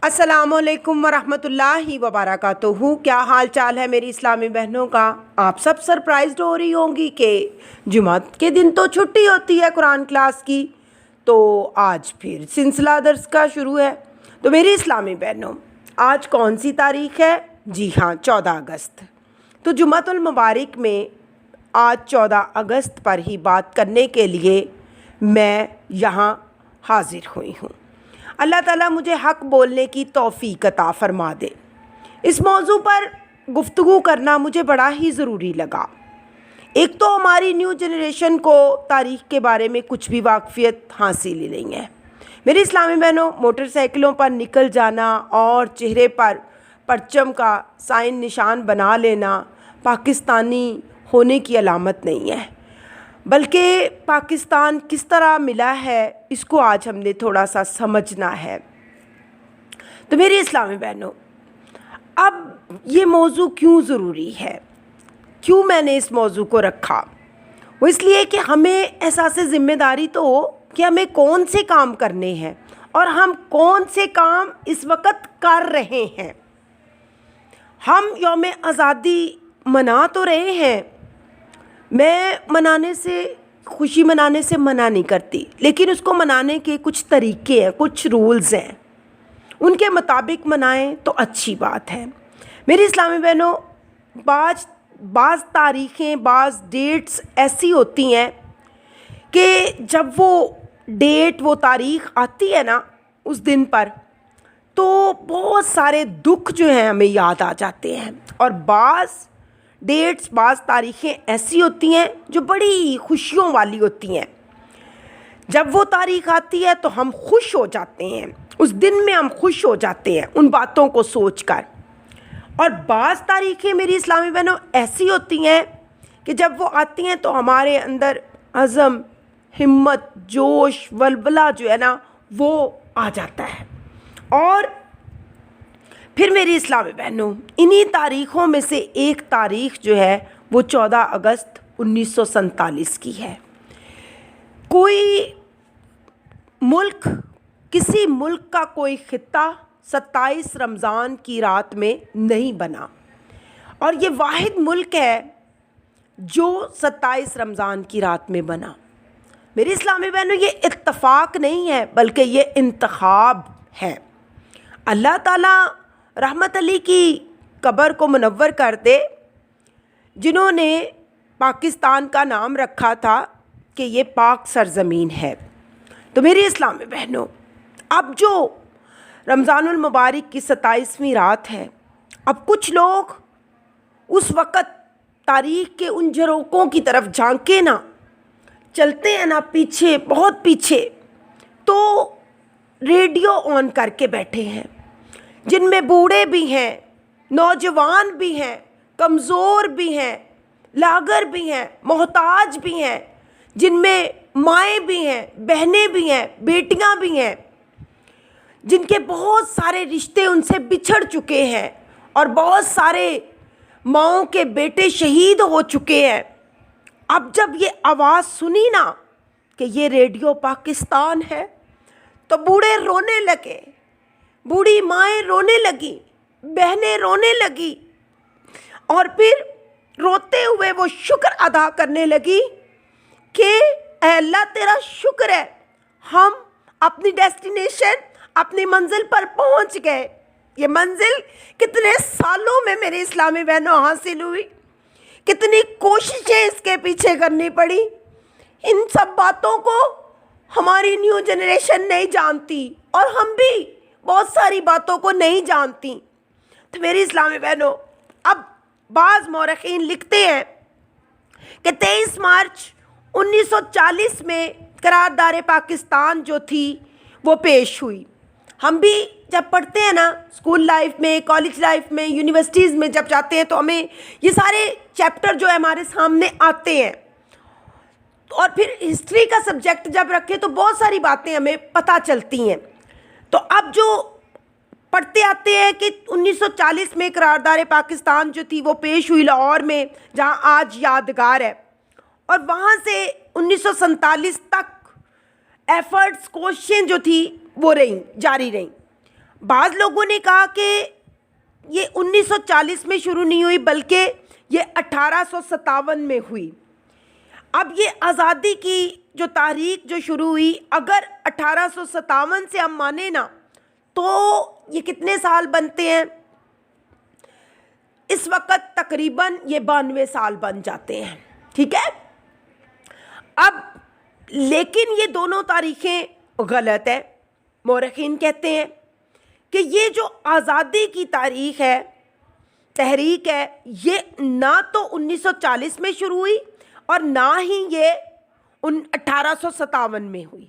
السلام علیکم ورحمۃ اللہ وبرکاتہ۔ کیا حال چال ہے میری اسلامی بہنوں کا؟ آپ سب سرپرائزڈ ہو رہی ہوں گی کہ جمعہ کے دن تو چھٹی ہوتی ہے قرآن کلاس کی، تو آج پھر سلسلہ درس کا شروع ہے۔ تو میری اسلامی بہنوں، آج کون سی تاریخ ہے؟ جی ہاں، 14 اگست۔ تو جمعۃ المبارک میں آج 14 اگست پر ہی بات کرنے کے لیے میں یہاں حاضر ہوئی ہوں۔ اللہ تعالیٰ مجھے حق بولنے کی توفیق عطا فرما دے۔ اس موضوع پر گفتگو کرنا مجھے بڑا ہی ضروری لگا۔ ایک تو ہماری نیو جنریشن کو تاریخ کے بارے میں کچھ بھی واقفیت حاصل ہی نہیں ہے۔ میری اسلامی بہنوں، موٹر سائیکلوں پر نکل جانا اور چہرے پر پرچم کا سائن نشان بنا لینا پاکستانی ہونے کی علامت نہیں ہے، بلکہ پاکستان کس طرح ملا ہے اس کو آج ہم نے تھوڑا سا سمجھنا ہے۔ تو میری اسلامی بہنوں، اب یہ موضوع کیوں ضروری ہے، کیوں میں نے اس موضوع کو رکھا؟ وہ اس لیے کہ ہمیں احساس ذمہ داری تو ہو کہ ہمیں کون سے کام کرنے ہیں اور ہم کون سے کام اس وقت کر رہے ہیں۔ ہم یوم آزادی منا تو رہے ہیں، میں خوشی منانے سے منع نہیں کرتی، لیکن اس کو منانے کے کچھ طریقے ہیں، کچھ رولز ہیں، ان کے مطابق منائیں تو اچھی بات ہے۔ میری اسلامی بہنوں، بعض تاریخیں، بعض ڈیٹس ایسی ہوتی ہیں کہ جب وہ تاریخ آتی ہے نا اس دن پر، تو بہت سارے دکھ جو ہیں ہمیں یاد آ جاتے ہیں، اور بعض تاریخیں ایسی ہوتی ہیں جو بڑی خوشیوں والی ہوتی ہیں۔ جب وہ تاریخ آتی ہے تو ہم خوش ہو جاتے ہیں، اس دن میں ہم خوش ہو جاتے ہیں ان باتوں کو سوچ کر۔ اور بعض تاریخیں میری اسلامی بہنوں ایسی ہوتی ہیں کہ جب وہ آتی ہیں تو ہمارے اندر عزم، ہمت، جوش، ولولہ جو ہے نا وہ آ جاتا ہے۔ اور پھر میری اسلامی بہنوں، انہی تاریخوں میں سے ایک تاریخ جو ہے وہ 14 اگست 1947 کی ہے۔ کسی ملک کا کوئی خطہ 27 رمضان کی رات میں نہیں بنا، اور یہ واحد ملک ہے جو 27 رمضان کی رات میں بنا۔ میری اسلامی بہنوں، یہ اتفاق نہیں ہے بلکہ یہ انتخاب ہے۔ اللہ تعالیٰ رحمت علی کی قبر کو منور کر دے، جنہوں نے پاکستان کا نام رکھا تھا کہ یہ پاک سرزمین ہے۔ تو میری اسلامی بہنوں، اب جو رمضان المبارک کی 27ویں رات ہے، اب کچھ لوگ اس وقت تاریخ کے ان جھروکوں کی طرف جھانکے نا چلتے ہیں نا پیچھے، بہت پیچھے، تو ریڈیو آن کر کے بیٹھے ہیں، جن میں بوڑھے بھی ہیں، نوجوان بھی ہیں، کمزور بھی ہیں، لاغر بھی ہیں، محتاج بھی ہیں، جن میں مائیں بھی ہیں، بہنیں بھی ہیں، بیٹیاں بھی ہیں، جن کے بہت سارے رشتے ان سے بچھڑ چکے ہیں، اور بہت سارے ماؤں کے بیٹے شہید ہو چکے ہیں۔ اب جب یہ آواز سنی نا کہ یہ ریڈیو پاکستان ہے، تو بوڑھے رونے لگے، بوڑھی مائیں رونے لگی، بہنیں رونے لگی، اور پھر روتے ہوئے وہ شکر ادا کرنے لگی کہ اے اللہ تیرا شکر ہے، ہم اپنی ڈیسٹینیشن، اپنی منزل پر پہنچ گئے۔ یہ منزل کتنے سالوں میں میرے اسلامی بہنوں حاصل ہوئی، کتنی کوششیں اس کے پیچھے کرنی پڑی۔ ان سب باتوں کو ہماری نیو جنریشن نہیں جانتی، اور ہم بھی بہت ساری باتوں کو نہیں جانتی۔ تو میری اسلامی بہنوں، اب بعض مورخین لکھتے ہیں کہ 23 مارچ 1940 میں قرارداد پاکستان جو تھی وہ پیش ہوئی۔ ہم بھی جب پڑھتے ہیں نا اسکول لائف میں، کالج لائف میں، یونیورسٹیز میں جب جاتے ہیں، تو ہمیں یہ سارے چیپٹر جو ہے ہمارے سامنے آتے ہیں، اور پھر ہسٹری کا سبجیکٹ جب رکھیں تو بہت ساری باتیں ہمیں پتہ چلتی ہیں۔ تو اب جو پڑھتے آتے ہیں کہ 1940 میں قرارداد پاکستان جو تھی وہ پیش ہوئی لاہور میں، جہاں آج یادگار ہے، اور وہاں سے 1947 تک ایفرٹس، کوششیں جو تھی وہ جاری رہیں۔ بعض لوگوں نے کہا کہ یہ 1940 میں شروع نہیں ہوئی بلکہ یہ 1857 میں ہوئی۔ اب یہ آزادی کی جو تحریک جو شروع ہوئی، اگر 1857 سے ہم مانیں نا تو یہ کتنے سال بنتے ہیں؟ اس وقت تقریباً یہ 92 سال بن جاتے ہیں، ٹھیک ہے۔ اب لیکن یہ دونوں تاریخیں غلط ہیں۔ مورخین کہتے ہیں کہ یہ جو آزادی کی تحریک ہے یہ نہ تو 1940 میں شروع ہوئی اور نہ ہی یہ 1857 میں ہوئی،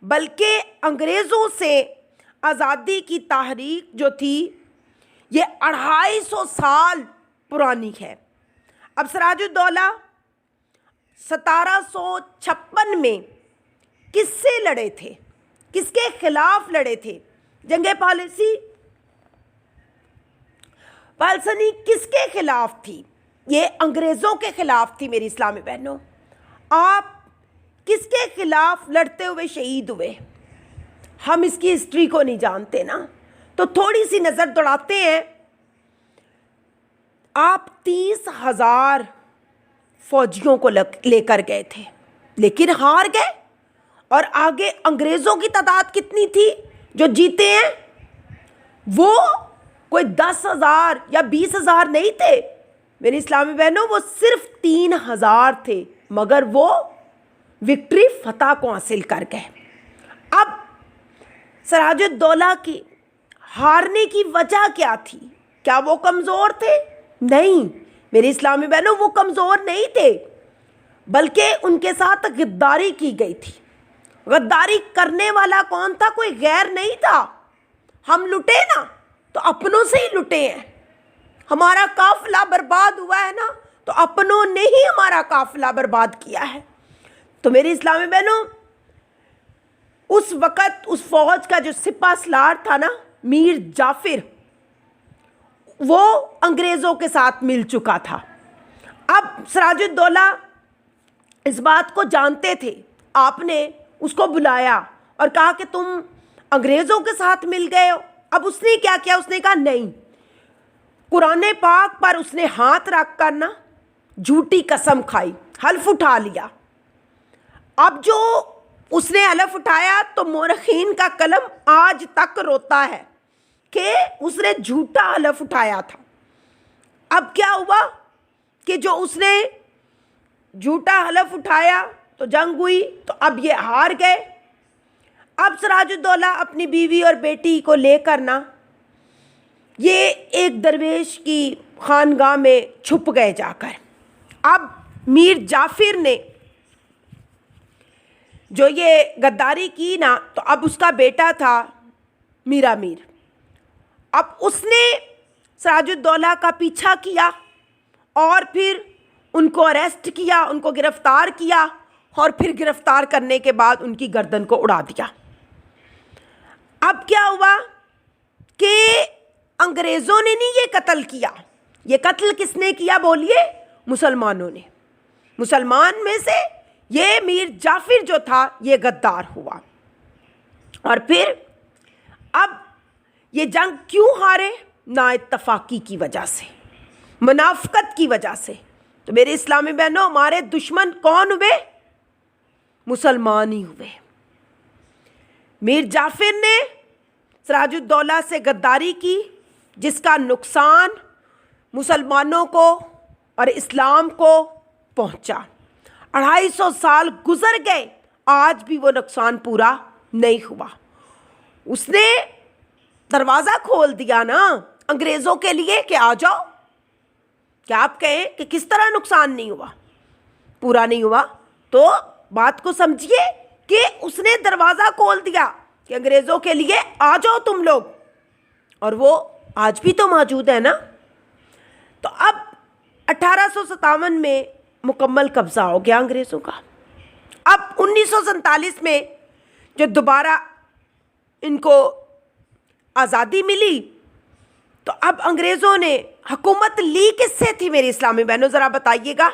بلکہ انگریزوں سے آزادی کی تحریک جو تھی یہ 250 سال پرانی ہے۔ اب سراج الدولہ 1756 میں کس سے لڑے تھے؟ کس کے خلاف لڑے تھے؟ جنگ پالسنی کس کے خلاف تھی؟ یہ انگریزوں کے خلاف تھی میری اسلامی بہنوں۔ آپ کس کے خلاف لڑتے ہوئے شہید ہوئے؟ ہم اس کی ہسٹری کو نہیں جانتے نا، تو تھوڑی سی نظر دوڑاتے ہیں۔ آپ 30,000 فوجیوں کو لے کر گئے تھے لیکن ہار گئے، اور آگے انگریزوں کی تعداد کتنی تھی جو جیتے ہیں؟ وہ کوئی 10,000 یا 20,000 نہیں تھے میری اسلامی بہنوں، وہ صرف 3,000 تھے، مگر وہ وکٹری فتح کو حاصل کر گئے۔ اب سراج الدولہ کی ہارنے کی وجہ کیا تھی؟ کیا وہ کمزور تھے؟ نہیں میری اسلامی بہنوں، وہ کمزور نہیں تھے، بلکہ ان کے ساتھ غداری کی گئی تھی۔ غداری کرنے والا کون تھا؟ کوئی غیر نہیں تھا۔ ہم لٹے نا تو اپنوں سے ہی لٹے ہیں۔ ہمارا قافلہ برباد ہوا ہے نا تو اپنوں نے ہی ہمارا قافلہ برباد کیا ہے۔ تو میری اسلامی بہنوں، اس وقت اس فوج کا جو سپہ سالار تھا نا میر جعفر، وہ انگریزوں کے ساتھ مل چکا تھا۔ اب سراج الدولہ اس بات کو جانتے تھے، آپ نے اس کو بلایا اور کہا کہ تم انگریزوں کے ساتھ مل گئے ہو۔ اب اس نے کیا کیا؟ اس نے کہا نہیں، قرآن پاک پر اس نے ہاتھ رکھ کر نا جھوٹی قسم کھائی، حلف اٹھا لیا۔ اب جو اس نے حلف اٹھایا تو مورخین کا قلم آج تک روتا ہے کہ اس نے جھوٹا حلف اٹھایا تھا۔ اب کیا ہوا کہ جو اس نے جھوٹا حلف اٹھایا تو جنگ ہوئی، تو اب یہ ہار گئے۔ اب سراج الدولہ اپنی بیوی اور بیٹی کو لے کر نا یہ ایک درویش کی خانگاہ میں چھپ گئے جا کر۔ اب میر جعفر نے جو یہ غداری کی نا تو اب اس کا بیٹا تھا میرا میر۔ اب اس نے سراج الدولہ کا پیچھا کیا اور پھر ان کو اریسٹ کیا، ان کو گرفتار کیا، اور پھر گرفتار کرنے کے بعد ان کی گردن کو اڑا دیا۔ اب کیا ہوا کہ انگریزوں نے نہیں یہ قتل کیا، یہ قتل کس نے کیا بولیے؟ مسلمانوں نے۔ مسلمان میں سے یہ میر جعفر جو تھا یہ غدار ہوا۔ اور پھر اب یہ جنگ کیوں ہارے؟ نا اتفاقی کی وجہ سے، منافقت کی وجہ سے۔ تو میرے اسلامی بہنوں، ہمارے دشمن کون ہوئے؟ مسلمان ہی ہوئے۔ میر جعفر نے سراج الدولہ سے غداری کی، جس کا نقصان مسلمانوں کو اور اسلام کو پہنچا۔ 250 سال گزر گئے، آج بھی وہ نقصان پورا نہیں ہوا۔ اس نے دروازہ کھول دیا نا انگریزوں کے لیے کہ آ جاؤ۔ کیا آپ کہیں کہ کس طرح نقصان نہیں ہوا، پورا نہیں ہوا؟ تو بات کو سمجھیے کہ اس نے دروازہ کھول دیا کہ انگریزوں کے لیے آ جاؤ تم لوگ، اور وہ آج بھی تو موجود ہے نا۔ تو اب 1857 میں مکمل قبضہ ہو گیا انگریزوں کا۔ اب 1947 میں جو دوبارہ ان کو آزادی ملی تو اب انگریزوں نے حکومت لی کس سے تھی میری اسلامی بہنوں؟ ذرا بتائیے گا۔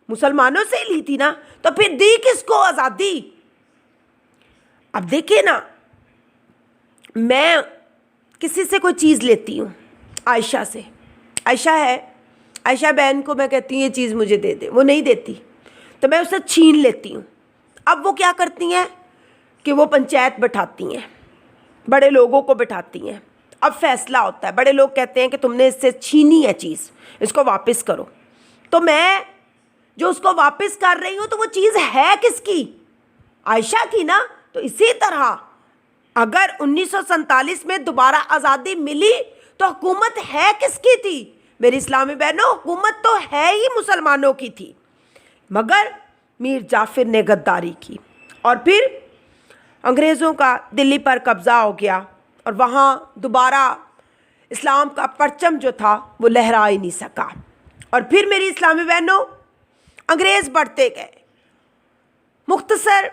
مسلمانوں سے لی تھی نا، تو پھر دی کس کو آزادی؟ اب دیکھیں نا، میں کسی سے کوئی چیز لیتی ہوں، عائشہ سے، عائشہ بہن کو میں کہتی ہوں یہ چیز مجھے دے دے، وہ نہیں دیتی تو میں اسے چھین لیتی ہوں۔ اب وہ کیا کرتی ہیں کہ وہ پنچایت بٹھاتی ہیں، بڑے لوگوں کو بٹھاتی ہیں، اب فیصلہ ہوتا ہے، بڑے لوگ کہتے ہیں کہ تم نے اس سے چھینی ہے چیز، اس کو واپس کرو، تو میں جو اس کو واپس کر رہی ہوں تو وہ چیز ہے کس کی؟ عائشہ کی نا۔ تو اسی طرح اگر 1947 میں دوبارہ آزادی ملی تو حکومت ہے کس کی تھی؟ میری اسلامی بہنوں، حکومت تو ہے ہی مسلمانوں کی تھی، مگر میر جعفر نے غداری کی اور پھر انگریزوں کا دلی پر قبضہ ہو گیا اور وہاں دوبارہ اسلام کا پرچم جو تھا وہ لہرا ہی نہیں سکا۔ اور پھر میری اسلامی بہنوں انگریز بڑھتے گئے۔ مختصر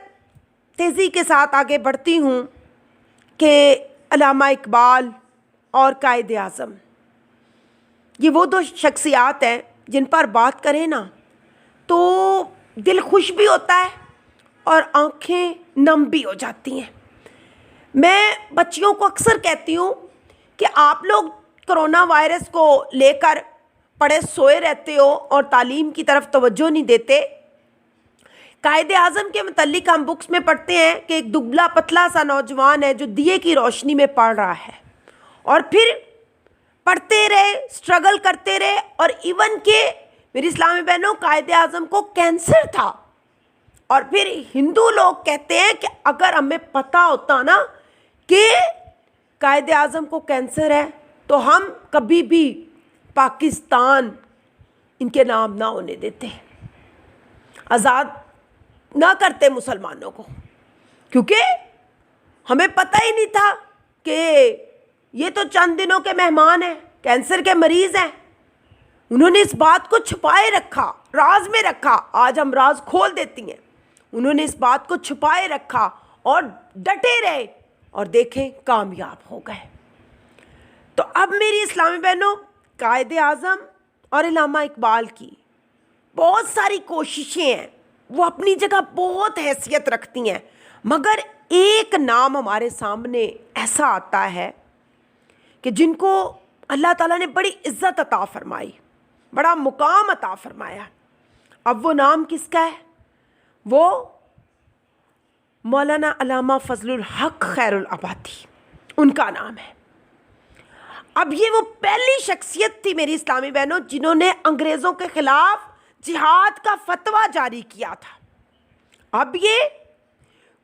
تیزی کے ساتھ آگے بڑھتی ہوں کہ علامہ اقبال اور قائد اعظم، یہ وہ دو شخصیات ہیں جن پر بات کریں نا تو دل خوش بھی ہوتا ہے اور آنکھیں نم بھی ہو جاتی ہیں۔ میں بچیوں کو اکثر کہتی ہوں کہ آپ لوگ کرونا وائرس کو لے کر پڑے سوئے رہتے ہو اور تعلیم کی طرف توجہ نہیں دیتے۔ قائد اعظم کے متعلق ہم بکس میں پڑھتے ہیں کہ ایک دبلا پتلا سا نوجوان ہے جو دیے کی روشنی میں پڑھ رہا ہے، اور پھر پڑھتے رہے، اسٹرگل کرتے رہے، اور ایون کہ میری اسلامی بہنوں قائد اعظم کو کینسر تھا، اور پھر ہندو لوگ کہتے ہیں کہ اگر ہمیں پتہ ہوتا نا کہ قائد اعظم کو کینسر ہے تو ہم کبھی بھی پاکستان ان کے نام نہ ہونے دیتے، آزاد نہ کرتے مسلمانوں کو، کیونکہ ہمیں پتہ ہی نہیں تھا کہ یہ تو چند دنوں کے مہمان ہیں، کینسر کے مریض ہیں۔ انہوں نے اس بات کو چھپائے رکھا، راز میں رکھا، آج ہم راز کھول دیتی ہیں۔ انہوں نے اس بات کو چھپائے رکھا اور ڈٹے رہے اور دیکھیں کامیاب ہو گئے۔ تو اب میری اسلامی بہنوں قائد اعظم اور علامہ اقبال کی بہت ساری کوششیں ہیں، وہ اپنی جگہ بہت حیثیت رکھتی ہیں، مگر ایک نام ہمارے سامنے ایسا آتا ہے کہ جن کو اللہ تعالیٰ نے بڑی عزت عطا فرمائی، بڑا مقام عطا فرمایا۔ اب وہ نام کس کا ہے؟ وہ مولانا علامہ فضل الحق خیر العبادی، ان کا نام ہے۔ اب یہ وہ پہلی شخصیت تھی میری اسلامی بہنوں جنہوں نے انگریزوں کے خلاف جہاد کا فتویٰ جاری کیا تھا۔ اب یہ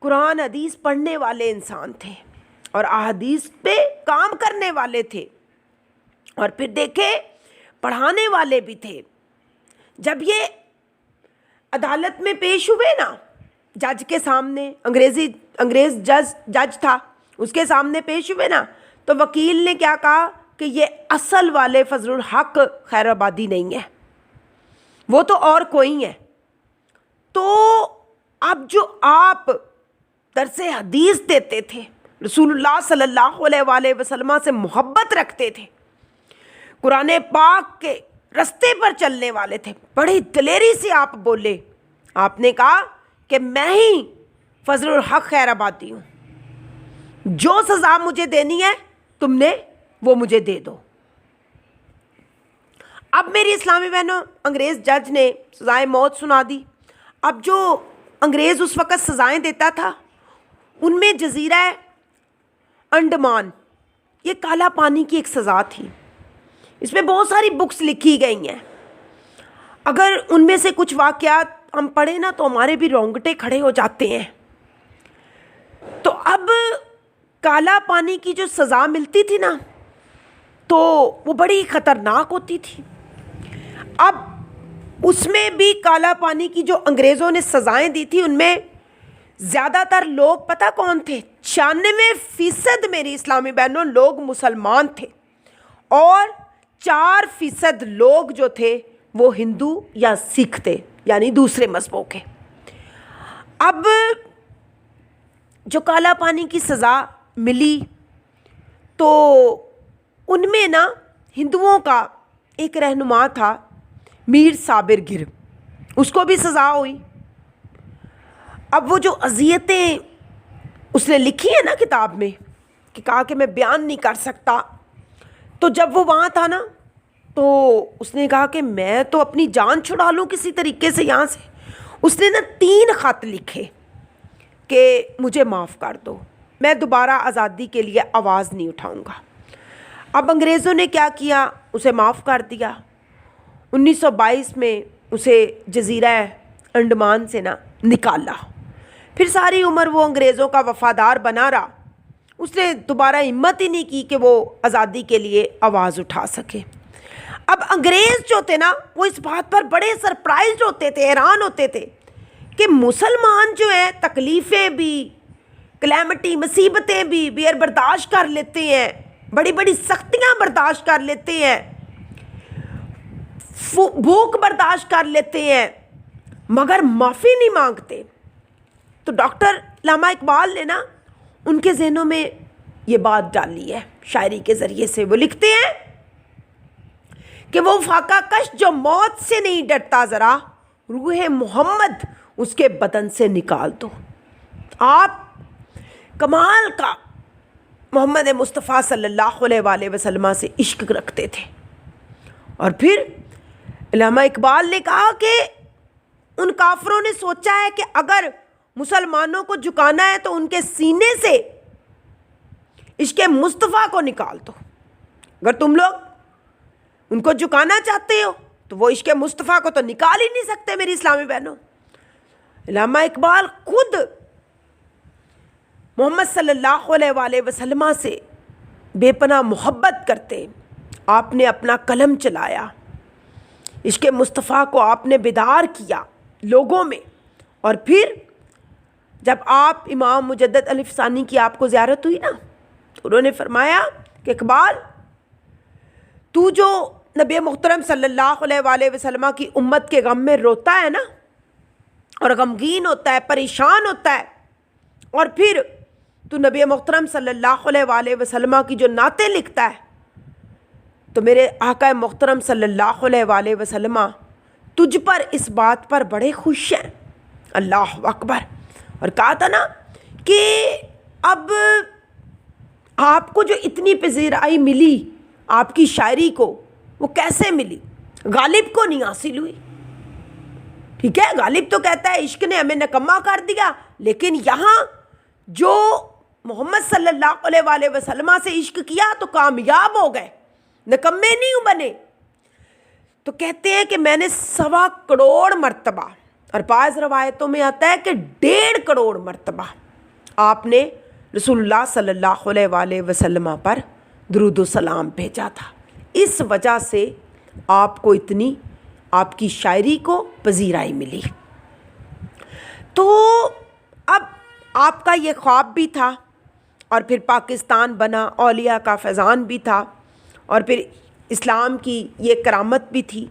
قرآن حدیث پڑھنے والے انسان تھے اور احادیث پہ کام کرنے والے تھے، اور پھر دیکھے پڑھانے والے بھی تھے۔ جب یہ عدالت میں پیش ہوئے نا، جج کے سامنے، انگریز جج تھا، اس کے سامنے پیش ہوئے نا، تو وکیل نے کیا کہا کہ یہ اصل والے فضل الحق خیر آبادی نہیں ہے، وہ تو اور کوئی ہے۔ تو اب جو آپ درس حدیث دیتے تھے، رسول اللہ صلی اللہ علیہ وآلہ وسلم سے محبت رکھتے تھے، قرآن پاک کے رستے پر چلنے والے تھے، بڑی دلیری سے آپ بولے، آپ نے کہا کہ میں ہی فضل الحق خیر آبادی ہوں، جو سزا مجھے دینی ہے تم نے وہ مجھے دے دو۔ اب میری اسلامی بہنوں انگریز جج نے سزائے موت سنا دی۔ اب جو انگریز اس وقت سزائیں دیتا تھا ان میں جزیرہ انڈمان، یہ کالا پانی کی ایک سزا تھی۔ اس میں بہت ساری بکس لکھی گئی ہیں، اگر ان میں سے کچھ واقعات ہم پڑھیں نا تو ہمارے بھی رونگٹے کھڑے ہو جاتے ہیں۔ تو اب کالا پانی کی جو سزا ملتی تھی نا تو وہ بڑی خطرناک ہوتی تھی۔ اب اس میں بھی کالا پانی کی جو انگریزوں نے سزائیں دی تھی ان میں زیادہ تر لوگ پتہ کون تھے؟ 96% میری اسلامی بہنوں لوگ مسلمان تھے، اور 4% لوگ جو تھے وہ ہندو یا سکھ تھے، یعنی دوسرے مذہبوں کے۔ اب جو کالا پانی کی سزا ملی تو ان میں نا ہندوؤں کا ایک رہنما تھا میر صابر گر، اس کو بھی سزا ہوئی۔ اب وہ جو اذیتیں اس نے لکھی ہیں نا کتاب میں، کہ کہا کہ میں بیان نہیں کر سکتا. تو جب وہ وہاں تھا نا تو اس نے کہا کہ میں تو اپنی جان چھڑا لوں کسی طریقے سے یہاں سے. اس نے نا 3 خط لکھے کہ مجھے معاف کر دو, میں دوبارہ آزادی کے لیے آواز نہیں اٹھاؤں گا. اب انگریزوں نے کیا کیا, اسے معاف کر دیا. 1922 میں اسے جزیرہ انڈمان سے نا نکالا. پھر ساری عمر وہ انگریزوں کا وفادار بنا رہا. اس نے دوبارہ ہمت ہی نہیں کی کہ وہ آزادی کے لیے آواز اٹھا سکے. اب انگریز جو تھے نا وہ اس بات پر بڑے سرپرائزڈ ہوتے تھے, حیران ہوتے تھے کہ مسلمان جو ہیں تکلیفیں بھی, کلیمٹی مصیبتیں بھی بیر برداشت کر لیتے ہیں, بڑی بڑی سختیاں برداشت کر لیتے ہیں, بھوک برداشت کر لیتے ہیں, مگر معافی نہیں مانگتے. تو ڈاکٹر علامہ اقبال نے نا ان کے ذہنوں میں یہ بات ڈالی ہے شاعری کے ذریعے سے. وہ لکھتے ہیں کہ وہ فاقہ کش جو موت سے نہیں ڈرتا, ذرا روح محمد اس کے بدن سے نکال دو. آپ کمال کا محمد مصطفیٰ صلی اللہ علیہ وآلہ وسلم سے عشق رکھتے تھے. اور پھر علامہ اقبال نے کہا کہ ان کافروں نے سوچا ہے کہ اگر مسلمانوں کو جھکانا ہے تو ان کے سینے سے عشق مصطفیٰ کو نکال دو. اگر تم لوگ ان کو جھکانا چاہتے ہو تو وہ عشق مصطفیٰ کو تو نکال ہی نہیں سکتے میری اسلامی بہنوں. علامہ اقبال خود محمد صلی اللہ علیہ وآلہ وسلم سے بے پناہ محبت کرتے. آپ نے اپنا قلم چلایا, عشق مصطفیٰ کو آپ نے بیدار کیا لوگوں میں. اور پھر جب آپ امام مجدد الف ثانی کی آپ کو زیارت ہوئی نا تو انہوں نے فرمایا کہ اقبال تو جو نبی محترم صلی اللہ علیہ وآلہ وسلم کی امت کے غم میں روتا ہے نا اور غمگین ہوتا ہے, پریشان ہوتا ہے, اور پھر تو نبی محترم صلی اللہ علیہ وآلہ وسلم کی جو نعتیں لکھتا ہے, تو میرے آقا محترم صلی اللہ علیہ وآلہ وسلم تجھ پر اس بات پر بڑے خوش ہیں. اللہ اکبر. اور کہا تھا نا کہ اب آپ کو جو اتنی پذیرائی ملی آپ کی شاعری کو, وہ کیسے ملی؟ غالب کو نہیں حاصل ہوئی. ٹھیک ہے, غالب تو کہتا ہے عشق نے ہمیں نکما کر دیا, لیکن یہاں جو محمد صلی اللہ علیہ وآلہ وسلم سے عشق کیا تو کامیاب ہو گئے, نکمے نہیں بنے. تو کہتے ہیں کہ میں نے 1.25 کروڑ مرتبہ, اور بعض روایتوں میں آتا ہے کہ 1.5 کروڑ مرتبہ آپ نے رسول اللہ صلی اللہ علیہ وآلہ وسلم پر درود و سلام بھیجا تھا. اس وجہ سے آپ کو اتنی آپ کی شاعری کو پذیرائی ملی. تو اب آپ کا یہ خواب بھی تھا, اور پھر پاکستان بنا, اولیاء کا فیضان بھی تھا, اور پھر اسلام کی یہ کرامت بھی تھی,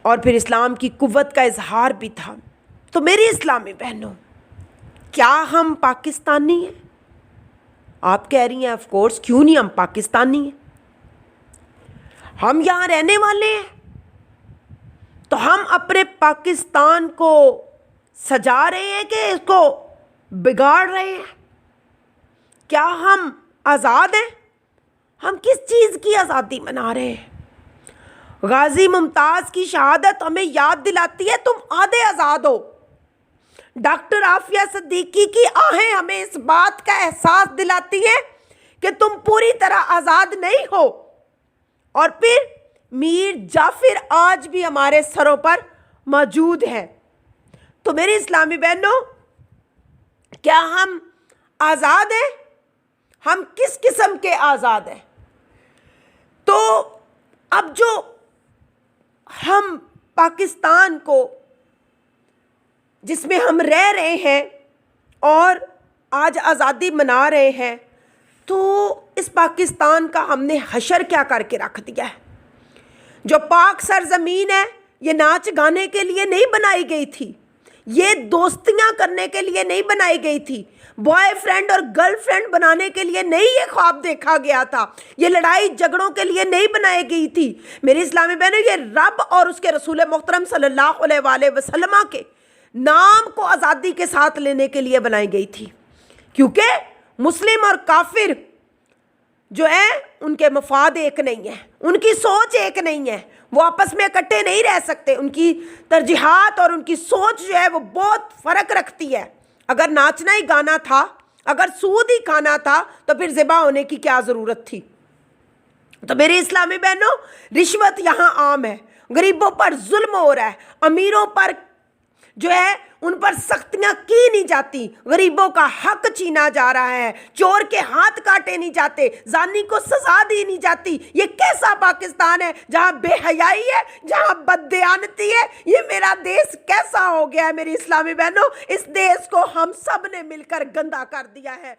اور پھر اسلام کی قوت کا اظہار بھی تھا. تو میری اسلامی بہنوں, کیا ہم پاکستانی ہیں؟ آپ کہہ رہی ہیں آف کورس, کیوں نہیں, ہم پاکستانی ہیں, ہم یہاں رہنے والے ہیں. تو ہم اپنے پاکستان کو سجا رہے ہیں کہ اس کو بگاڑ رہے ہیں؟ کیا ہم آزاد ہیں؟ ہم کس چیز کی آزادی منا رہے ہیں؟ غازی ممتاز کی شہادت ہمیں یاد دلاتی ہے تم آدھے آزاد ہو. ڈاکٹر عافیہ صدیقی کی آہیں ہمیں اس بات کا احساس دلاتی ہے کہ تم پوری طرح آزاد نہیں ہو. اور پھر میر جعفر آج بھی ہمارے سروں پر موجود ہے. تو میری اسلامی بہنوں, کیا ہم آزاد ہیں؟ ہم کس قسم کے آزاد ہیں؟ تو اب جو ہم پاکستان کو, جس میں ہم رہ رہے ہیں اور آج آزادی منا رہے ہیں, تو اس پاکستان کا ہم نے حشر کیا کر کے رکھ دیا ہے. جو پاک سرزمین ہے یہ ناچ گانے کے لیے نہیں بنائی گئی تھی, یہ دوستیاں کرنے کے لیے نہیں بنائی گئی تھی, بوائے فرینڈ اور گرل فرینڈ بنانے کے لیے نہیں یہ خواب دیکھا گیا تھا, یہ لڑائی جھگڑوں کے لیے نہیں بنائی گئی تھی. میری اسلامی بہنوں, یہ رب اور اس کے رسول محترم صلی اللہ علیہ وآلہ وسلم کے نام کو آزادی کے ساتھ لینے کے لیے بنائی گئی تھی, کیونکہ مسلم اور کافر جو ہے ان کے مفاد ایک نہیں ہے، ان کی سوچ ایک نہیں ہے، وہ آپس میں اکٹھے نہیں رہ سکتے، ان کی ترجیحات اور ان کی سوچ جو ہے وہ بہت فرق رکھتی ہے۔ اگر ناچنا ہی گانا تھا، اگر سود ہی کھانا تھا تو پھر ذبح ہونے کی کیا ضرورت تھی؟ تو میرے اسلامی بہنوں، رشوت یہاں عام ہے، غریبوں پر ظلم ہو رہا ہے، امیروں پر جو ہے ان پر سختیاں کی نہیں جاتی، غریبوں کا حق چھینا جا رہا ہے، چور کے ہاتھ کاٹے نہیں جاتے، زانی کو سزا دی نہیں جاتی۔ یہ کیسا پاکستان ہے جہاں بے حیائی ہے، جہاں بددیانتی ہے؟ یہ میرا دیس کیسا ہو گیا ہے میری اسلامی بہنوں؟ اس دیس کو ہم سب نے مل کر گندا کر دیا ہے۔